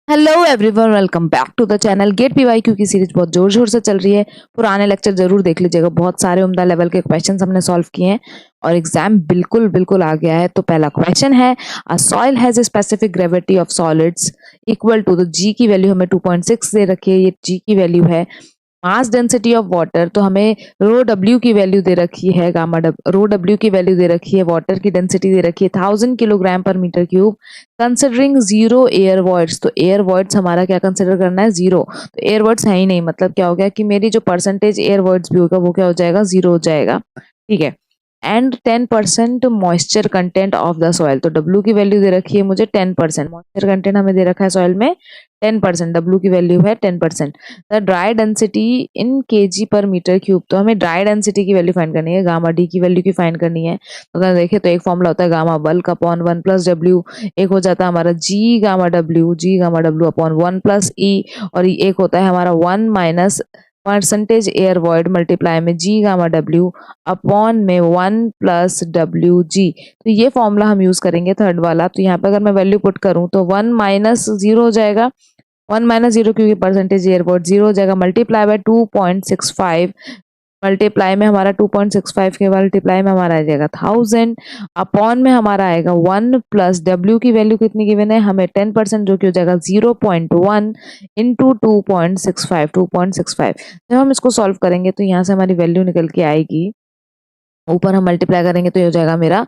Hello everyone, welcome back to the channel. Get PYQ की series बहुत जोर शोर से चल रही है। पुराने लेक्चर जरूर देख लीजिएगा, बहुत सारे उम्दा लेवल के क्वेश्चंस हमने सॉल्व किए हैं और एग्जाम बिल्कुल बिल्कुल आ गया है। तो पहला क्वेश्चन है, a soil has a specific gravity of solids equal to, the G की वैल्यू हमें 2.6 दे रखी है, ये जी की वैल्यू है। मास डेंसिटी ऑफ वाटर, तो हमें रो डब्ल्यू की वैल्यू दे रखी है, रो डब्ल्यू की वैल्यू दे रखी है, वाटर की डेंसिटी दे रखी है 1000 kilogram per metre cube. Considering zero air voids, तो एयर वॉइड्स हमारा क्या कंसिडर करना है, जीरो। तो एयर वॉइड्स है ही नहीं, मतलब क्या हो गया कि मेरी जो परसेंटेज एयर वॉइड्स भी होगा वो क्या हो जाएगा, जीरो हो जाएगा। ठीक है। And 10% moisture content of the soil, तो डब्ल्यू की वैल्यू दे रखी है मुझे 10%, मॉइस्चर कंटेंट हमें दे रखा है सॉइल में 10%, डब्ल्यू की वैल्यू है 10%। The dry density in KG पर मीटर क्यूब, तो हमें ड्राई डेंसिटी की वैल्यू फाइंड करनी है, गामा डी की वैल्यू की फाइंड करनी है। तो अगर देखें तो एक फॉर्मूला होता है गामा बल्क अपॉन 1+W, एक हो जाता है हमारा जी गामा डब्ल्यू अपॉन 1+E, और एक होता है हमारा 1 minus percentage air void multiply में जी गामा डब्ल्यू अपॉन में 1+WG। तो ये फॉर्मूला हम यूज करेंगे थर्ड वाला। तो यहाँ पे अगर मैं वैल्यू पुट करूं तो 1 माइनस जीरो हो जाएगा, 1 माइनस जीरो क्योंकि परसेंटेज एयरपोर्ट जीरो हो जाएगा, मल्टीप्लाई बाय 2.65, मल्टीप्लाई में हमारा 2.65 के मल्टीप्लाई में हमारा आ जाएगा 1000, अपॉन में हमारा आएगा 1+W की वैल्यू कितनी गिवन है हमें 10%, जो कि हो जाएगा 0.1 इंटू 2.65। जब हम इसको सॉल्व करेंगे तो यहाँ से हमारी वैल्यू निकल के आएगी, ऊपर हम मल्टीप्लाई करेंगे तो ये हो जाएगा मेरा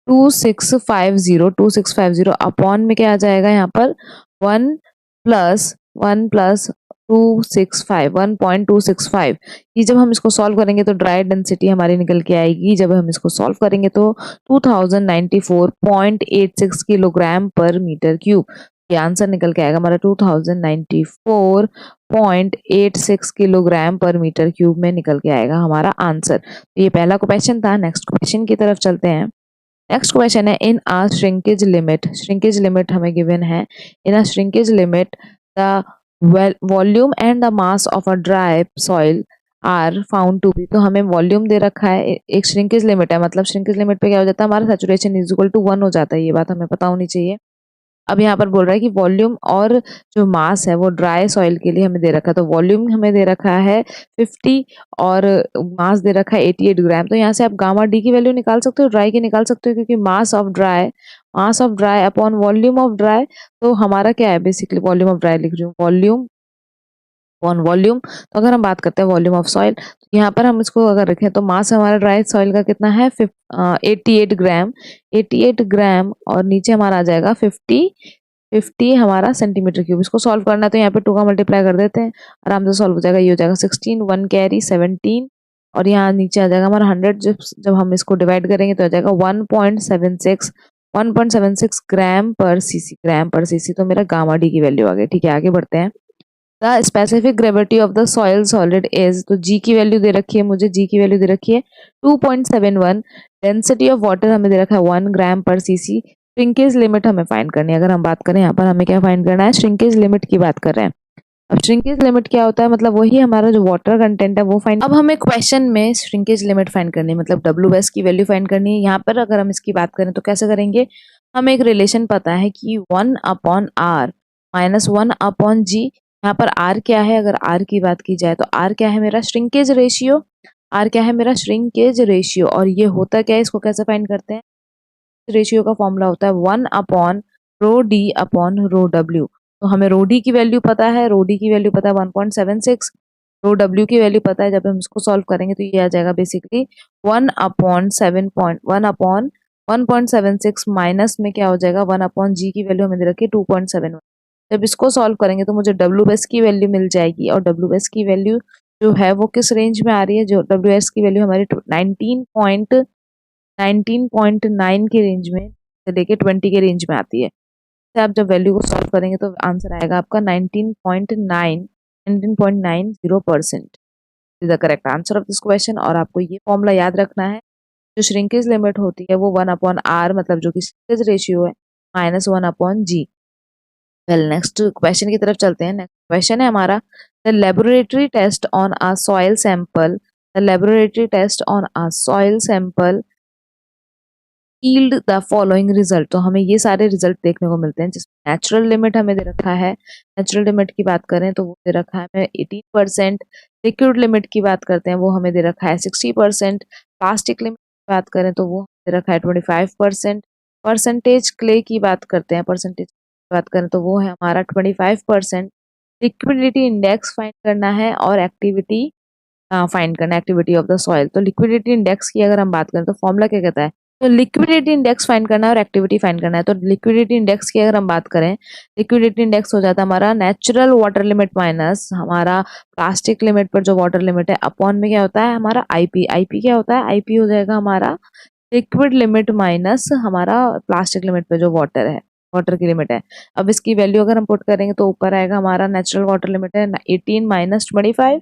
2650 अपॉन में क्या आ जाएगा यहाँ पर 1+1+265 1.265। ये जब हम इसको सॉल्व करेंगे तो ड्राई डेंसिटी हमारी निकल के आएगी, जब हम इसको सॉल्व करेंगे तो 2094.86 किलोग्राम पर मीटर क्यूब। ये आंसर निकल के आएगा हमारा 2094.86 किलोग्राम पर मीटर क्यूब में निकल के आएगा हमारा आंसर। तो ये पहला क्वेश्चन था। नेक्स्ट क्वेश्चन की तरफ चलते हैं। नेक्स्ट क्वेश्चन है, in a shrinkage limit, shrinkage limit हमें गिवन है, in a shrinkage limit the volume and the mass of a dry soil are found to be, तो हमें वॉल्यूम दे रखा है, एक श्रिंकेज लिमिट है, मतलब श्रिंकेज लिमिट पे क्या हो जाता है हमारा सैचुरेशन इज इक्वल टू 1 हो जाता है, ये बात हमें पता होनी चाहिए। अब यहाँ पर बोल रहा है कि वॉल्यूम और जो मास है वो ड्राई सॉइल के लिए हमें दे रखा है, तो वॉल्यूम हमें दे रखा है 50 और मास दे रखा है 88 ग्राम। तो यहाँ से आप गामा डी की वैल्यू निकाल सकते हो, ड्राई की निकाल सकते हो, क्योंकि mass of dry upon volume of dry, तो हमारा क्या है बेसिकली वॉल्यूम ऑफ ड्राई लिख रही हूँ, वॉल्यूम अपॉन वॉल्यूम। तो अगर हम बात करते हैं वॉल्यूम ऑफ सॉइल, तो यहाँ पर हम इसको अगर रखें तो मास हमारा ड्राई सॉइल का कितना है 88 ग्राम, 88 ग्राम, और नीचे हमारा आ जाएगा 50 हमारा सेंटीमीटर क्यूब। इसको सॉल्व करना है तो यहाँ पे 2 का मल्टीप्लाई कर देते हैं, आराम से सॉल्व हो जाएगा। ये हो जाएगा 16, 1 कैरी 17, और यहाँ नीचे आ जाएगा हमारा 100। जब जब हम इसको डिवाइड करेंगे तो आ जाएगा 1.76 ग्राम पर सीसी। तो मेरा गामा डी की वैल्यू आ गई। ठीक है, आगे बढ़ते हैं। The specific gravity of the soil solid is, तो जी की वैल्यू दे रखी है मुझे, जी की वैल्यू दे रखी है 2.71। डेंसिटी ऑफ वाटर हमें दे रखा है 1 ग्राम पर सीसी। श्रिंकेज लिमिट हमें फाइंड करनी है। अगर हम बात करें यहाँ पर हमें क्या फाइंड करना है, श्रिंकेज लिमिट की बात कर रहे हैं। अब श्रिंकेज लिमिट क्या होता है, मतलब वही हमारा जो वाटर कंटेंट है वो फाइंड। अब हमें क्वेश्चन में श्रिंकेज लिमिट फाइंड करनी है, मतलब डब्ल्यू एस की वैल्यू फाइंड करनी है। यहाँ पर अगर हम इसकी बात करें तो कैसे करेंगे, हमें एक रिलेशन पता है कि 1/r माइनस 1/g। यहाँ पर r क्या है, अगर r की बात की जाए तो r क्या है मेरा श्रिंकेज रेशियो, r क्या है मेरा श्रिंकेज रेशियो, और ये होता क्या है, इसको कैसे फाइंड करते हैं, रेशियो का फॉर्मूला होता है 1/ρd/ρw। तो हमें ρd की वैल्यू पता है, ρd की वैल्यू पता है 1.76, ρw की वैल्यू पता है। जब हम इसको सॉल्व करेंगे तो ये आ जाएगा बेसिकली 1/1.76 माइनस में क्या हो जाएगा 1/g की वैल्यू हमें दे रखी है 2.71। जब इसको सॉल्व करेंगे तो मुझे डब्ल्यू एस की वैल्यू मिल जाएगी, और डब्ल्यू एस की वैल्यू जो है वो किस रेंज में आ रही है, जो डब्ल्यू एस की वैल्यू हमारी 19.9 के रेंज में से लेके 20 के रेंज में आती है। तो आप जब वैल्यू को सॉल्व करेंगे तो आंसर आएगा आपका 19.90% is the correct answer of this question. और आपको ये फॉर्मूला याद रखना है, जो श्रिंकेज लिमिट होती है वो 1/r, मतलब जो कि श्रिंकेज रेशियो है, minus 1/g। Well, next question की तरफ चलते हैं। नेक्स्ट क्वेश्चन है हमारा, the laboratory test on a soil sample, the laboratory test on a soil sample yield the following result. तो हमें ये सारे रिजल्ट देखने को मिलते हैं, जिसमें नेचुरल लिमिट हमें दे रखा है। नेचुरल लिमिट की बात करें तो वो दे रखा है हमें 18%। लिक्विड लिमिट की बात करते हैं वो हमें दे रखा है 60%। प्लास्टिक लिमिट की बात करें तो वो दे रखा है 25%। परसेंटेज क्ले की बात करते हैं, परसेंटेज की बात करें तो वो है हमारा 25%। लिक्विडिटी इंडेक्स फाइंड करना है और एक्टिविटी फाइंड करना है, एक्टिविटी ऑफ द सॉइल। तो लिक्विडिटी इंडेक्स की अगर हम बात करें तो फॉर्मूला क्या कहता है, तो लिक्विडिटी इंडेक्स फाइंड करना है और एक्टिविटी फाइंड करना है। तो लिक्विडिटी इंडेक्स की अगर हम बात करें, लिक्विडिटी इंडेक्स हो जाता है हमारा नेचुरल वाटर लिमिट माइनस हमारा प्लास्टिक लिमिट पर जो वाटर लिमिट है, अपॉन में क्या होता है हमारा आईपी। आईपी क्या होता है, आईपी हो जाएगा हमारा लिक्विड लिमिट माइनस हमारा प्लास्टिक लिमिट पे जो वाटर है, वाटर की लिमिट है। अब इसकी वैल्यू अगर हम पुट करेंगे तो ऊपर आएगा हमारा नेचुरल वाटर लिमिट है 18 माइनस 25,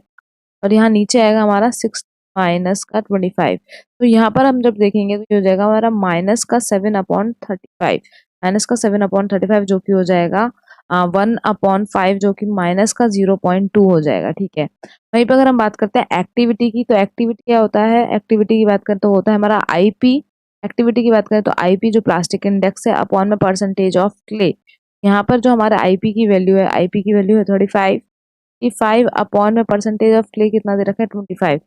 और यहाँ नीचे आएगा हमारा 6 माइनस का 25। तो यहाँ पर हम जब देखेंगे तो ये हो जाएगा हमारा माइनस का 7/35, माइनस का 7/35 जो कि हो जाएगा 1/5 जो कि माइनस का 0.2 हो जाएगा। ठीक है, वहीं पर अगर हम बात करते हैं एक्टिविटी की, तो एक्टिविटी क्या होता है, एक्टिविटी की बात करें तो होता है हमारा आईपी। एक्टिविटी की बात करें तो आईपी जो प्लास्टिक इंडेक्स है अपॉन में परसेंटेज ऑफ क्ले। यहाँ पर जो हमारा आईपी की वैल्यू है, आईपी की वैल्यू है 35। 5 में परसेंटेज ऑफ क्ले कितना दे रखा है 25,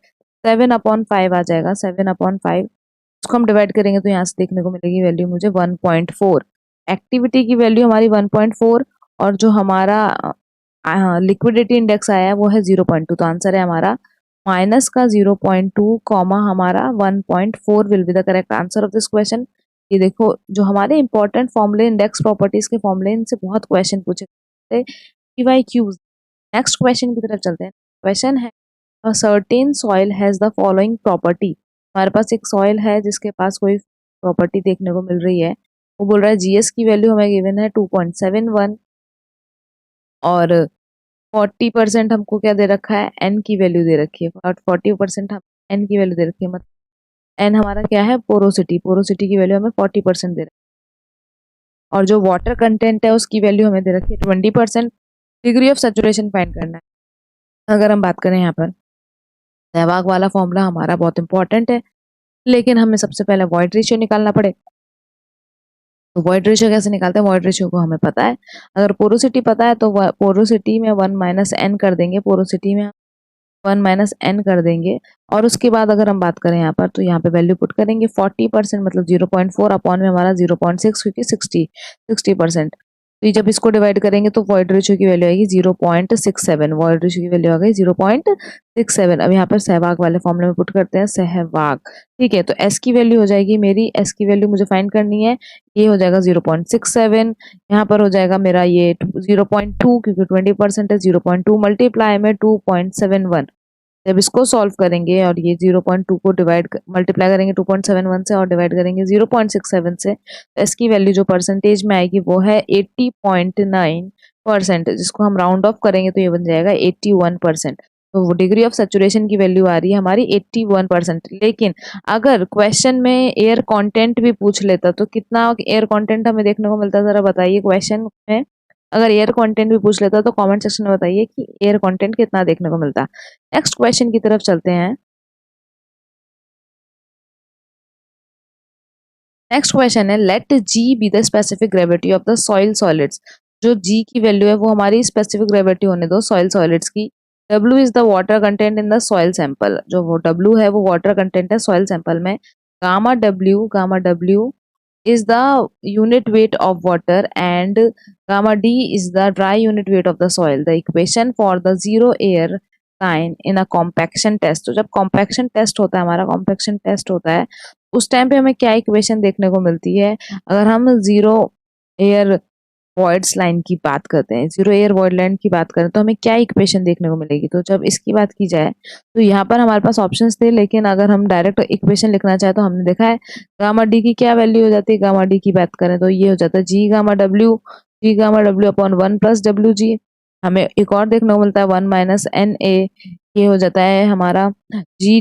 7/5 आ जाएगा, 7/5। इसको हम डिवाइड करेंगे तो यहाँ से देखने को मिलेगी वैल्यू मुझे 1.4। एक्टिविटी की वैल्यू हमारी 1.4 और जो हमारा लिक्विडिटी इंडेक्स आया है वो है 0.2। तो आंसर है हमारा माइनस का 0.2 कॉमा हमारा 1.4 will be the correct answer of this question. ये देखो जो हमारे इंपॉर्टेंट फॉर्मूले इंडेक्स प्रॉपर्टीज के फॉर्मूले, इनसे बहुत क्वेश्चन पूछे PYQs। नेक्स्ट क्वेश्चन की तरफ चलते हैं। क्वेश्चन है a certain soil has the following property. हमारे पास एक सॉइल है जिसके पास कोई प्रॉपर्टी देखने को मिल रही है। वो बोल रहा है जीएस की वैल्यू हमें गिवन है 2.71 और 40% हमको क्या दे रखा है, एन की वैल्यू दे रखी है, और 40% हम एन की वैल्यू दे रखी है। मतलब एन हमारा क्या है, पोरोसिटी, पोरोसिटी की वैल्यू हमें 40% दे रखी है, और जो वाटर कंटेंट है उसकी वैल्यू हमें दे रखी है 20%। डिग्री ऑफ सेचुरेशन फाइंड करना है। अगर हम बात करें यहाँ पर सहवाग वाला फॉर्मूला हमारा बहुत इंपॉर्टेंट है, लेकिन हमें सबसे पहले वॉइड रेशियो निकालना पड़े। तो वॉइड रेशियो कैसे निकालते हैं, वॉइड रेशियो को हमें पता है। अगर पोरोसिटी पता है तो पोरोसिटी में 1 माइनस एन कर देंगे, पोरोसिटी में 1 माइनस एन कर देंगे। और उसके बाद अगर हम बात करें यहाँ पर तो यहाँ पे वैल्यू पुट करेंगे 40% मतलब 0.4 अपॉन में हमारा 0.6 क्योंकि 60%। तो ये जब इसको डिवाइड करेंगे तो वॉइड रेशियो की वैल्यू आएगी 0.67, वॉइड रेशियो की वैल्यू आ गई 0.67। अब यहाँ पर सहवाग वाले फॉर्मूले में पुट करते हैं सहवाग। ठीक है, तो एस की वैल्यू हो जाएगी मेरी, एस की वैल्यू मुझे फाइंड करनी है, ये हो जाएगा 0.67। यहाँ पर हो जाएगा मेरा ये 0.2 क्योंकि 20% है, 0.2 मल्टीप्लाई में 2.71। जब इसको सॉल्व करेंगे और ये 0.2 को डिवाइड मल्टीप्लाई करेंगे 2.71 से और डिवाइड करेंगे 0.67 से, तो इसकी वैल्यू जो परसेंटेज में आएगी वो है 80.9%, जिसको हम राउंड ऑफ करेंगे तो ये बन जाएगा 81%। तो वो डिग्री ऑफ सेचुरेशन की वैल्यू आ रही है हमारी 81%। लेकिन अगर क्वेश्चन में एयर कंटेंट भी पूछ लेता तो कितना एयर कंटेंट हमें देखने को मिलता, जरा बताइए। क्वेश्चन में अगर एयर कंटेंट भी पूछ लेता तो कमेंट सेक्शन में बताइए कि एयर कंटेंट कितना देखने को मिलता। नेक्स्ट क्वेश्चन की तरफ चलते हैं। नेक्स्ट क्वेश्चन है let G be the specific gravity of the soil solids. जो जी की वैल्यू है वो हमारी स्पेसिफिक ग्रेविटी होने दो सॉइल सॉलिड्स की। W is the water content in the soil sample. जो वो डब्ल्यू है वो वाटर कंटेंट है सॉइल सैंपल में। Gamma W is the unit weight of water and gamma d is the dry unit weight of the soil. The equation for the zero air sign in a compaction test। तो जब compaction test होता है, हमारा compaction test होता है, उस time पे हमें क्या इक्वेशन देखने को मिलती है। अगर हम जीरो एयर वॉइड्स लाइन की बात करते हैं, जीरो एयर वॉइड लाइन की बात करें तो हमें क्या इक्वेशन देखने को मिलेगी। तो जब इसकी बात की जाए तो यहाँ पर हमारे पास ऑप्शंस थे, लेकिन अगर हम डायरेक्ट इक्वेशन लिखना चाहे तो हमने देखा है गामा डी की क्या वैल्यू हो जाती है। गामा डी की बात करें तो ये हो जाता है जी गामा डब्ल्यू अपॉन 1+WG। हमें एक और देखने को मिलता है 1-NA, ये हो जाता है हमारा जी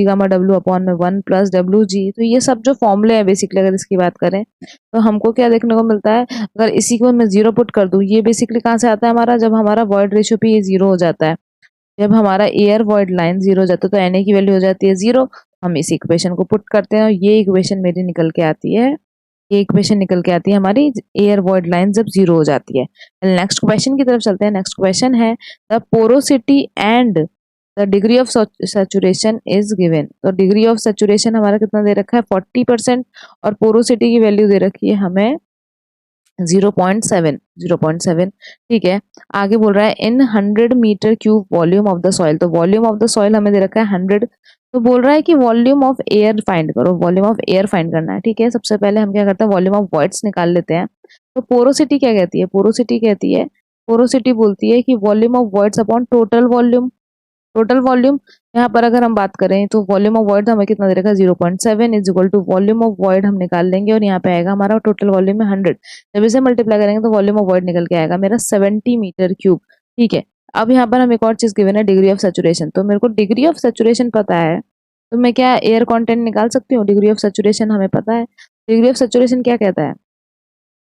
गामा डब्ल्यू अपॉन में 1+WG। तो ये सब जो फॉर्मूले हैं बेसिकली अगर इसकी बात करें तो हमको क्या देखने को मिलता है। अगर इसी को मैं जीरो पुट कर दूं, ये बेसिकली कहाँ से आता है हमारा, जब हमारा वॉइड रेशियो पे ये जीरो हो जाता है। जब हमारा एयर वॉइड लाइन जीरो हो जाता है तो एनए की वैल्यू हो जाती है जीरो। हम इस इक्वेशन को पुट करते हैं और ये इक्वेशन मेरी निकल के आती है, ये इक्वेशन निकल के आती है हमारी एयर वॉइड लाइन जब 0 हो जाती है। नेक्स्ट क्वेश्चन की तरफ चलते हैं। नेक्स्ट क्वेश्चन है the porosity and the degree of saturation is given. तो डिग्री ऑफ सैचुरेशन हमारा कितना दे रखा है 40% और पोरोसिटी की वैल्यू दे रखी है हमें 0.7। ठीक है, आगे बोल रहा है in 100 metre cube volume of the soil. तो वॉल्यूम ऑफ द सॉइल हमें दे रखा है 100। तो बोल रहा है कि वॉल्यूम ऑफ एयर फाइंड करो, वॉल्यूम ऑफ एयर फाइंड करना है। ठीक है, सबसे पहले हम क्या करते हैं वॉल्यूम ऑफ वॉइड्स निकाल लेते हैं। तो पोरोसिटी क्या कहती है, पोरोसिटी कहती है, पोरोसिटी बोलती है कि volume of voids upon total volume. Total volume यहाँ पर अगर हम बात करें तो वॉल्यूम ऑफ वॉइड हमें कितना दे रखा है 0.7 is equal to volume of void हम निकाल लेंगे और यहाँ पे आएगा हमारा टोटल वॉल्यूम में 100। जब इसे मल्टीप्लाई करेंगे तो वॉल्यूम ऑफ वॉइड निकल के आएगा मेरा 70 मीटर क्यूब। ठीक है, अब यहाँ पर हम एक और चीज गिवन है डिग्री ऑफ सैचुरेशन। तो मेरे को डिग्री ऑफ सैचुरेशन पता है तो मैं क्या एयर कॉन्टेंट निकाल सकती हूँ। डिग्री ऑफ सैचुरेशन हमें पता है। डिग्री ऑफ सैचुरेशन क्या कहता है,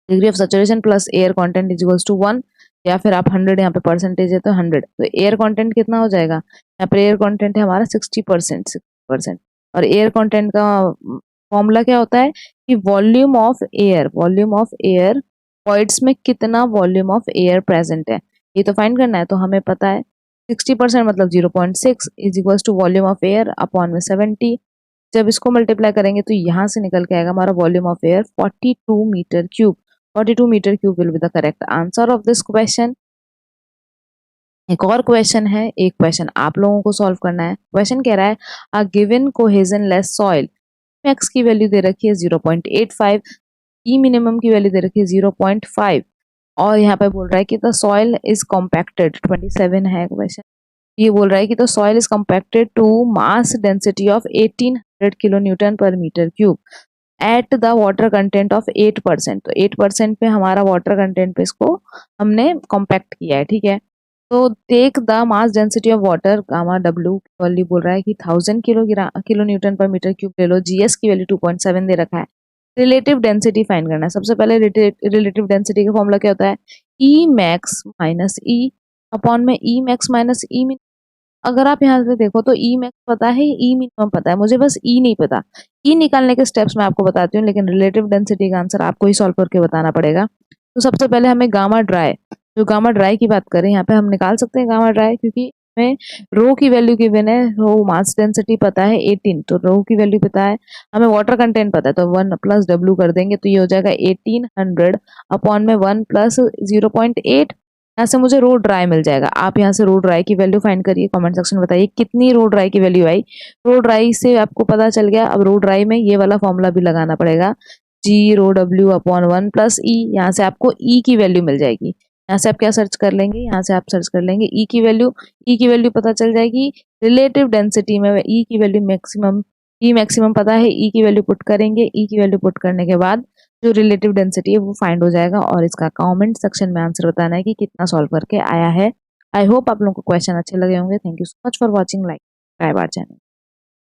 degree of saturation plus air content is equals to 1, या फिर आप 100 यहाँ पे परसेंटेज है तो 100। तो एयर कॉन्टेंट कितना हो जाएगा, यहाँ पर एयर कॉन्टेंट है हमारा 60%। और एयर कॉन्टेंट का फॉर्मूला क्या होता है कि volume of air, volume of air voids में कितना वॉल्यूम ऑफ एयर प्रेजेंट है ये तो फाइंड करना है। तो हमें पता है 60% मतलब 0.6 is equals to volume of air upon में 70। जब इसको मल्टीप्लाई करेंगे तो यहाँ से निकल के आएगा हमारा volume of air 42 metre cube. 42 metre cube will be the correct answer of this question. एक और क्वेश्चन है, एक क्वेश्चन आप लोगों को सॉल्व करना है। क्वेश्चन कह रहा है a given cohesion less soil, max की वैल्यू दे रखी है 0.85, ई मिनिमम की वैल्यू दे रखी है 0.5 और यहाँ पे बोल रहा है कि द सॉइल इज कॉम्पैक्टेड। 27 है क्वेश्चन। ये बोल रहा है कि the soil is compacted to mass density of 1800 kilo newton पर metre cube at the water content of 8%। तो 8% पे हमारा वाटर कंटेंट पे इसको हमने कॉम्पैक्ट किया है। ठीक है, तो take the mass density of water gamma W value बोल रहा है कि 1000 किलो न्यूटन पर मीटर क्यूब ले लो। जीएस की वैल्यू 2.7 दे रखा है। रिलेटिव डेंसिटी फाइंड करना है। सबसे पहले रिलेटिव डेंसिटी का फॉर्मूला क्या होता है, ई मैक्स माइनस ई अपॉन में ई मैक्स माइनस ई मिन। अगर आप यहाँ से देखो तो ई मैक्स पता है, ई मिनिमम पता है, मुझे बस ई नहीं पता। ई निकालने के स्टेप्स मैं आपको बताती हूँ, लेकिन रिलेटिव डेंसिटी का आंसर आपको ही सॉल्व करके बताना पड़ेगा। तो सबसे पहले हमें गामा ड्राई, जो गामा ड्राई की बात करें यहाँ पे हम निकाल सकते हैं गामा ड्राई, क्योंकि हमें रो की वैल्यू गिवन है, रो मास डेंसिटी पता है 18, तो रो की वैल्यू पता है, हमें वाटर कंटेंट पता है, तो 1 प्लस डब्ल्यू कर देंगे तो ये हो जाएगा 1800 अपॉन में 1 प्लस 0.8। यहाँ से मुझे रो ड्राई मिल जाएगा। आप यहाँ से रो ड्राई की वैल्यू फाइंड करिए, कमेंट सेक्शन में बताइए कितनी रो ड्राई की वैल्यू आई। रो ड्राई से आपको पता चल गया। अब रो ड्राई में ये वाला फॉर्मूला भी लगाना पड़ेगा, जी रो डब्ल्यू अपॉन 1 प्लस ई। यहाँ से आपको ई की वैल्यू मिल जाएगी। यहाँ से आप क्या सर्च कर लेंगे, यहाँ से आप सर्च कर लेंगे ई की वैल्यू। ई की वैल्यू पता चल जाएगी। रिलेटिव डेंसिटी में ई की वैल्यू मैक्सिमम, ई मैक्सिमम पता है, ई की वैल्यू पुट करेंगे। ई की वैल्यू पुट करने के बाद जो रिलेटिव डेंसिटी है वो फाइंड हो जाएगा और इसका कमेंट सेक्शन में आंसर बताना है कि कितना सॉल्व करके आया है। आई होप आप लोगों को क्वेश्चन अच्छे लगे होंगे। Thank you so much for watching, like subscribe our channel.